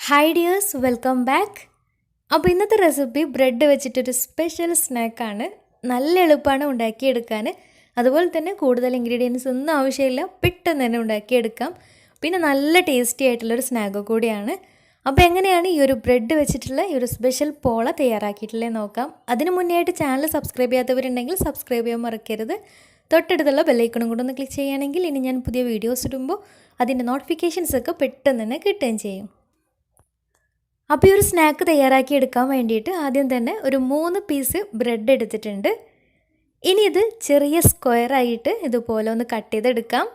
Hi dears, welcome back. അപ്പോൾ ഇന്നത്തെ recipe bread വെച്ചിട്ടൊരു സ്പെഷ്യൽ സ്നാക്കാണ്. നല്ല എളുപ്പമാണ് ഉണ്ടാക്കിയെടുക്കാൻ. അതുപോലെ തന്നെ കൂടുതൽ ഇൻഗ്രീഡിയൻസ് ഒന്നും ആവശ്യമില്ല, പെട്ടെന്ന് തന്നെ ഉണ്ടാക്കിയെടുക്കാം. പിന്നെ നല്ല ടേസ്റ്റി ആയിട്ടുള്ളൊരു സ്നാക്ക് കൂടിയാണ്. അപ്പോൾ എങ്ങനെയാണ് ഈ ഒരു ബ്രെഡ് വെച്ചിട്ടുള്ള ഈ ഒരു സ്പെഷ്യൽ പോള തയ്യാറാക്കിയിട്ടുള്ളത് നോക്കാം. അതിന് മുന്നേ ആയിട്ട് ചാനൽ സബ്സ്ക്രൈബ് ചെയ്യാത്തവരുണ്ടെങ്കിൽ സബ്സ്ക്രൈബ് ചെയ്യാൻ മറക്കരുത്. തൊട്ടടുത്തുള്ള ബെല്ലൈക്കണും കൂടെ ഒന്ന് ക്ലിക്ക് ചെയ്യുകയാണെങ്കിൽ ഇനി ഞാൻ പുതിയ വീഡിയോസ് ഇടുമ്പോൾ അതിൻ്റെ നോട്ടിഫിക്കേഷൻസൊക്കെ പെട്ടെന്ന് തന്നെ കിട്ടുകയും ചെയ്യും. അപ്പോൾ ഈ ഒരു സ്നാക്ക് തയ്യാറാക്കി എടുക്കാൻ വേണ്ടിയിട്ട് ആദ്യം തന്നെ ഒരു 3 പീസ് ബ്രെഡ് എടുത്തിട്ടുണ്ട്. ഇനി ഇത് ചെറിയ സ്ക്വയറായിട്ട് ഇതുപോലെ ഒന്ന് കട്ട് ചെയ്തെടുക്കാം.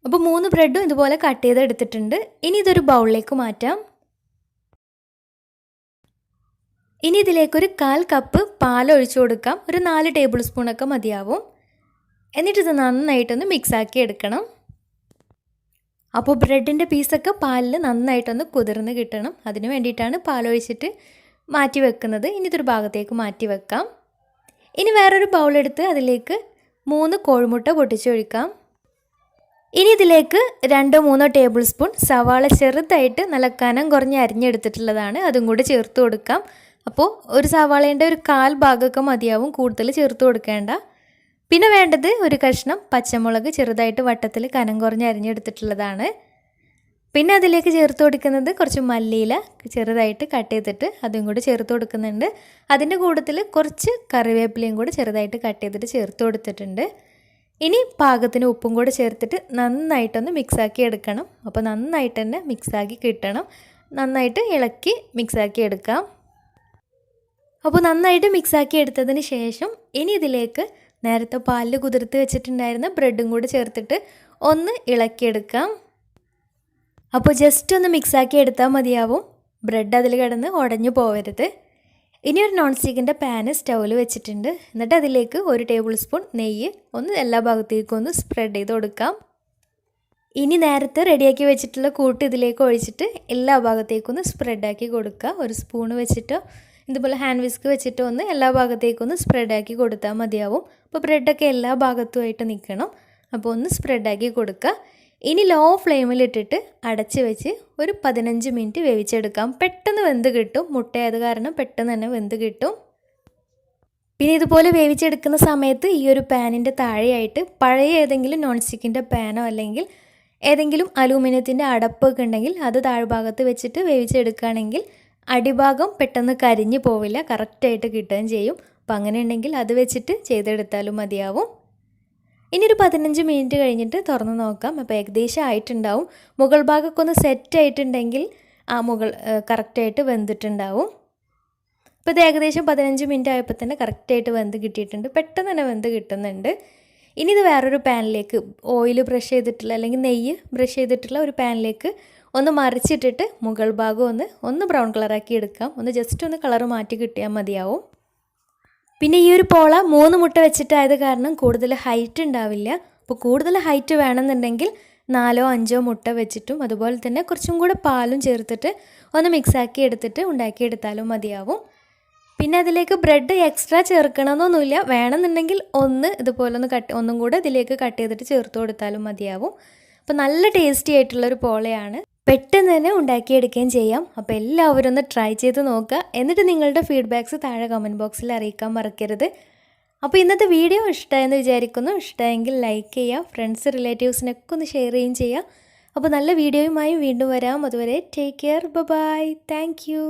അപ്പോൾ 3 ബ്രെഡും ഇതുപോലെ കട്ട് ചെയ്തെടുത്തിട്ടുണ്ട്. ഇനി ഇതൊരു ബൗളിലേക്ക് മാറ്റാം. ഇനി ഇതിലേക്കൊരു 1/4 കപ്പ് പാൽ ഒഴിച്ചു കൊടുക്കാം. ഒരു 4 ടേബിൾ സ്പൂണൊക്കെ മതിയാവും. എന്നിട്ടിത് നന്നായിട്ടൊന്ന് മിക്സാക്കി എടുക്കണം. അപ്പോൾ ബ്രെഡിൻ്റെ പീസൊക്കെ പാലിൽ നന്നായിട്ടൊന്ന് കുതിർന്ന് കിട്ടണം. അതിന് വേണ്ടിയിട്ടാണ് പാലൊഴിച്ചിട്ട് മാറ്റി വെക്കുന്നത്. ഇനി ഇതൊരു ഭാഗത്തേക്ക് മാറ്റി വെക്കാം. ഇനി വേറൊരു ബൗളെടുത്ത് അതിലേക്ക് 3 കോഴിമുട്ട പൊട്ടിച്ചൊഴിക്കാം. ഇനി ഇതിലേക്ക് 2-3 ടേബിൾ സ്പൂൺ സവാള ചെറുതായിട്ട് നല്ല കനം കുറഞ്ഞ് അരിഞ്ഞെടുത്തിട്ടുള്ളതാണ്, അതും കൂടി ചേർത്ത് കൊടുക്കാം. അപ്പോൾ ഒരു സവാളേൻ്റെ ഒരു 1/4 ഭാഗമൊക്കെ മതിയാവും, കൂടുതൽ ചേർത്ത് കൊടുക്കേണ്ട. പിന്നെ വേണ്ടത് ഒരു കഷ്ണം പച്ചമുളക് ചെറുതായിട്ട് വട്ടത്തിൽ കനം കുറഞ്ഞ് അരിഞ്ഞെടുത്തിട്ടുള്ളതാണ്. പിന്നെ അതിലേക്ക് ചേർത്ത് കൊടുക്കുന്നത് കുറച്ച് മല്ലിയില ചെറുതായിട്ട് കട്ട് ചെയ്തിട്ട് അതും കൂടി ചേർത്ത് കൊടുക്കുന്നുണ്ട്. അതിൻ്റെ കൂട്ടത്തിൽ കുറച്ച് കറിവേപ്പിലയും കൂടി ചെറുതായിട്ട് കട്ട് ചെയ്തിട്ട് ചേർത്ത് കൊടുത്തിട്ടുണ്ട്. ഇനി പാകത്തിന് ഉപ്പും കൂടി ചേർത്തിട്ട് നന്നായിട്ടൊന്ന് മിക്സാക്കി എടുക്കണം. അപ്പോൾ നന്നായിട്ട് തന്നെ മിക്സാക്കി കിട്ടണം. നന്നായിട്ട് ഇളക്കി മിക്സാക്കി എടുക്കാം. അപ്പോൾ നന്നായിട്ട് മിക്സാക്കി എടുത്തതിന് ശേഷം ഇനി ഇതിലേക്ക് നേരത്തെ പാലിൽ കുതിർത്ത് വെച്ചിട്ടുണ്ടായിരുന്ന ബ്രെഡും കൂടി ചേർത്തിട്ട് ഒന്ന് ഇളക്കിയെടുക്കാം. അപ്പോൾ ജസ്റ്റ് ഒന്ന് മിക്സാക്കി എടുത്താൽ മതിയാവും. ബ്രെഡ് അതിൽ കിടന്ന് ഉടഞ്ഞു പോകരുത്. ഇനി ഒരു നോൺ സ്റ്റിക്കിൻ്റെ പാന് സ്റ്റൗവിൽ വെച്ചിട്ടുണ്ട്. എന്നിട്ട് അതിലേക്ക് 1 ടേബിൾ സ്പൂൺ നെയ്യ് ഒന്ന് എല്ലാ ഭാഗത്തേക്കും ഒന്ന് സ്പ്രെഡ് ചെയ്ത് കൊടുക്കാം. ഇനി നേരത്തെ റെഡിയാക്കി വെച്ചിട്ടുള്ള കൂട്ട് ഇതിലേക്ക് ഒഴിച്ചിട്ട് എല്ലാ ഭാഗത്തേക്കും ഒന്ന് സ്പ്രെഡാക്കി കൊടുക്കുക. ഒരു സ്പൂണ് വെച്ചിട്ടോ ഇതുപോലെ ഹാൻഡ് വിസ്ക് വെച്ചിട്ട് ഒന്ന് എല്ലാ ഭാഗത്തേക്കും ഒന്ന് സ്പ്രെഡാക്കി കൊടുത്താൽ മതിയാവും. അപ്പോൾ ബ്രെഡൊക്കെ എല്ലാ ഭാഗത്തുമായിട്ട് നിൽക്കണം. അപ്പോൾ ഒന്ന് സ്പ്രെഡാക്കി കൊടുക്കുക. ഇനി ലോ ഫ്ലെയിമിലിട്ടിട്ട് അടച്ച് വെച്ച് ഒരു 15 മിനിറ്റ് വേവിച്ചെടുക്കാം. പെട്ടെന്ന് വെന്ത് കിട്ടും, മുട്ടയായത് കാരണം പെട്ടെന്ന് തന്നെ വെന്ത് കിട്ടും. പിന്നെ ഇതുപോലെ വേവിച്ചെടുക്കുന്ന സമയത്ത് ഈ ഒരു പാനിൻ്റെ താഴെയായിട്ട് പഴയ ഏതെങ്കിലും നോൺ സ്റ്റിക്കിൻ്റെ പാനോ അല്ലെങ്കിൽ ഏതെങ്കിലും അലൂമിനിയത്തിൻ്റെ അടപ്പൊക്കെ ഉണ്ടെങ്കിൽ അത് താഴ്ഭാഗത്ത് വെച്ചിട്ട് വേവിച്ചെടുക്കുകയാണെങ്കിൽ അടിഭാഗം പെട്ടെന്ന് കരിഞ്ഞു പോവില്ല, കറക്റ്റായിട്ട് കിട്ടുകയും ചെയ്യും. അപ്പം അങ്ങനെ ഉണ്ടെങ്കിൽ അത് വെച്ചിട്ട് ചെയ്തെടുത്താലും മതിയാവും. ഇനി ഒരു 15 മിനിറ്റ് കഴിഞ്ഞിട്ട് തുറന്ന് നോക്കാം. അപ്പോൾ ഏകദേശം ആയിട്ടുണ്ടാവും. മുകൾ ഭാഗമൊക്കെ ഒന്ന് സെറ്റ് ആയിട്ടുണ്ടെങ്കിൽ ആ മുകൾ കറക്റ്റായിട്ട് വെന്തിട്ടുണ്ടാവും. അപ്പോൾ ഇത് ഏകദേശം 15 മിനിറ്റ് ആയപ്പോൾ തന്നെ കറക്റ്റായിട്ട് വെന്ത് കിട്ടിയിട്ടുണ്ട്. പെട്ടെന്ന് തന്നെ വെന്ത് കിട്ടുന്നുണ്ട്. ഇനി ഇത് വേറൊരു പാനിലേക്ക് ഓയിൽ ബ്രഷ് ചെയ്തിട്ടുള്ള അല്ലെങ്കിൽ നെയ്യ് ബ്രഷ് ചെയ്തിട്ടുള്ള ഒരു പാനിലേക്ക് ഒന്ന് മറിച്ചിട്ടിട്ട് മുകൾ ഭാഗം ഒന്ന് ബ്രൗൺ കളറാക്കി എടുക്കാം. ഒന്ന് ജസ്റ്റ് ഒന്ന് കളർ മാറ്റി കിട്ടിയാൽ മതിയാവും. പിന്നെ ഈ ഒരു പോള 3 മുട്ട വെച്ചിട്ടായത് കാരണം കൂടുതൽ ഹൈറ്റ് ഉണ്ടാവില്ല. അപ്പോൾ കൂടുതൽ ഹൈറ്റ് വേണമെന്നുണ്ടെങ്കിൽ 4-5 മുട്ട വെച്ചിട്ടും അതുപോലെ തന്നെ കുറച്ചും കൂടെ പാലും ചേർത്തിട്ട് ഒന്ന് മിക്സാക്കി എടുത്തിട്ട് ഉണ്ടാക്കിയെടുത്താലും മതിയാവും. പിന്നെ അതിലേക്ക് ബ്രെഡ് എക്സ്ട്രാ ചേർക്കണമെന്നൊന്നുമില്ല. വേണമെന്നുണ്ടെങ്കിൽ ഇതുപോലെ ഒന്നും കൂടെ ഇതിലേക്ക് കട്ട് ചെയ്തിട്ട് ചേർത്ത് കൊടുത്താലും മതിയാവും. അപ്പോൾ നല്ല ടേസ്റ്റി ആയിട്ടുള്ളൊരു പോളയാണ്. പെട്ടെന്ന് തന്നെ ഉണ്ടാക്കിയെടുക്കുകയും ചെയ്യാം. അപ്പോൾ എല്ലാവരും ഒന്ന് ട്രൈ ചെയ്ത് നോക്കുക. എന്നിട്ട് നിങ്ങളുടെ ഫീഡ്ബാക്ക്സ് താഴെ കമൻറ്റ് ബോക്സിൽ അറിയിക്കാൻ മറക്കരുത്. അപ്പോൾ ഇന്നത്തെ വീഡിയോ ഇഷ്ടമായെന്ന് വിചാരിക്കുന്നു. ഇഷ്ടമായെങ്കിൽ ലൈക്ക് ചെയ്യുക, ഫ്രണ്ട്സ് റിലേറ്റീവ്സിനൊക്കെ ഒന്ന് ഷെയർ ചെയ്യുകയും ചെയ്യുക. അപ്പോൾ നല്ല വീഡിയോയുമായി വീണ്ടും വരാം. അതുവരെ take care, bye, thank U.